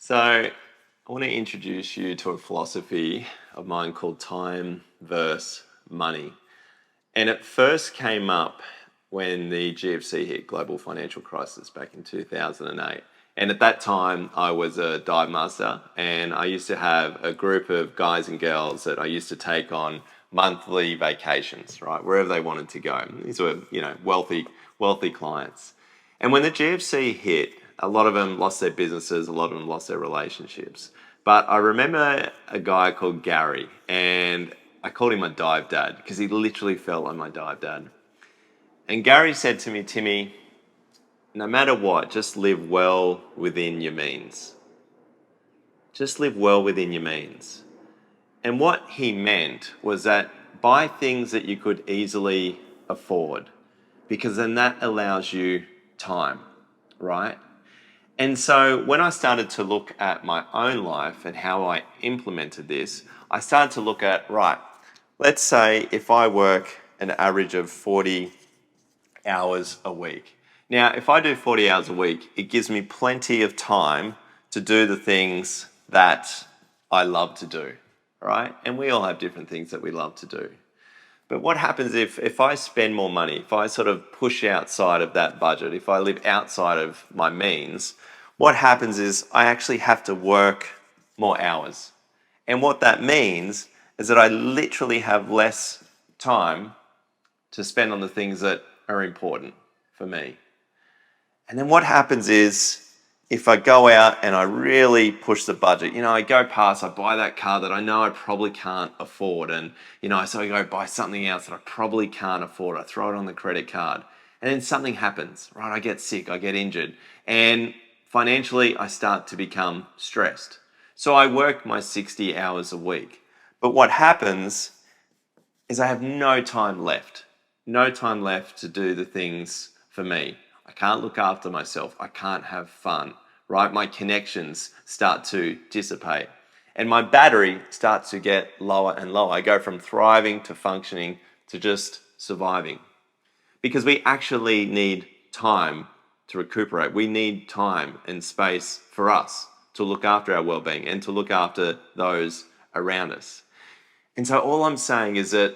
So, I want to introduce you to a philosophy of mine called time versus money. And it first came up when the GFC hit, global financial crisis, back in 2008. And at that time, I was a dive master, and I used to have a group of guys and girls that I used to take on monthly vacations, right, wherever they wanted to go. These were, wealthy clients. And when the GFC hit, a lot of them lost their businesses, a lot of them lost their relationships. But I remember a guy called Gary, and I called him my dive dad because he literally felt like my dive dad. And Gary said to me, Timmy, no matter what, just live well within your means. Just live well within your means. And what he meant was that buy things that you could easily afford, because then that allows you time, right? And so when I started to look at my own life and how I implemented this, I started to look at, right, let's say if I work an average of 40 hours a week. Now, if I do 40 hours a week, it gives me plenty of time to do the things that I love to do, right? And we all have different things that we love to do. But what happens if I spend more money, if I sort of push outside of that budget, if I live outside of my means, what happens is I actually have to work more hours. And what that means is that I literally have less time to spend on the things that are important for me. And then what happens is if I go out and I really push the budget, I go past, I buy that car that I know I probably can't afford. And, so I go buy something else that I probably can't afford. I throw it on the credit card. And then something happens, right? I get sick, I get injured. And financially, I start to become stressed. So I work my 60 hours a week. But what happens is I have no time left. No time left to do the things for me. I can't look after myself. I can't have fun, right? My connections start to dissipate. And my battery starts to get lower and lower. I go from thriving to functioning to just surviving. Because we actually need time to recuperate. We need time and space for us to look after our well-being and to look after those around us. And so all I'm saying is that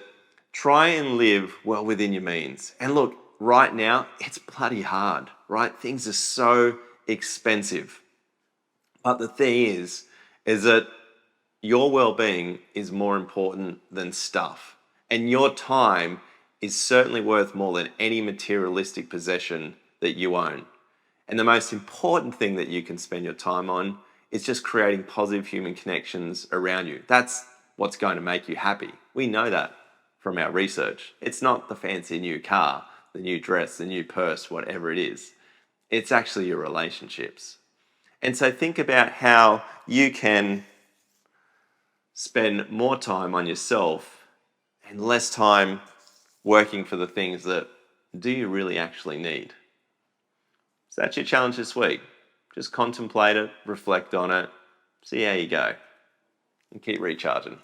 try and live well within your means. And look, right now, it's bloody hard, right? Things are so expensive. But the thing is that your well-being is more important than stuff. And your time is certainly worth more than any materialistic possession that you own. And the most important thing that you can spend your time on is just creating positive human connections around you. That's what's going to make you happy. We know that from our research. It's not the fancy new car, the new dress, the new purse, whatever it is. It's actually your relationships. And so think about how you can spend more time on yourself and less time working for the things that do you really actually need. So that's your challenge this week. Just contemplate it, reflect on it, see how you go, and keep recharging.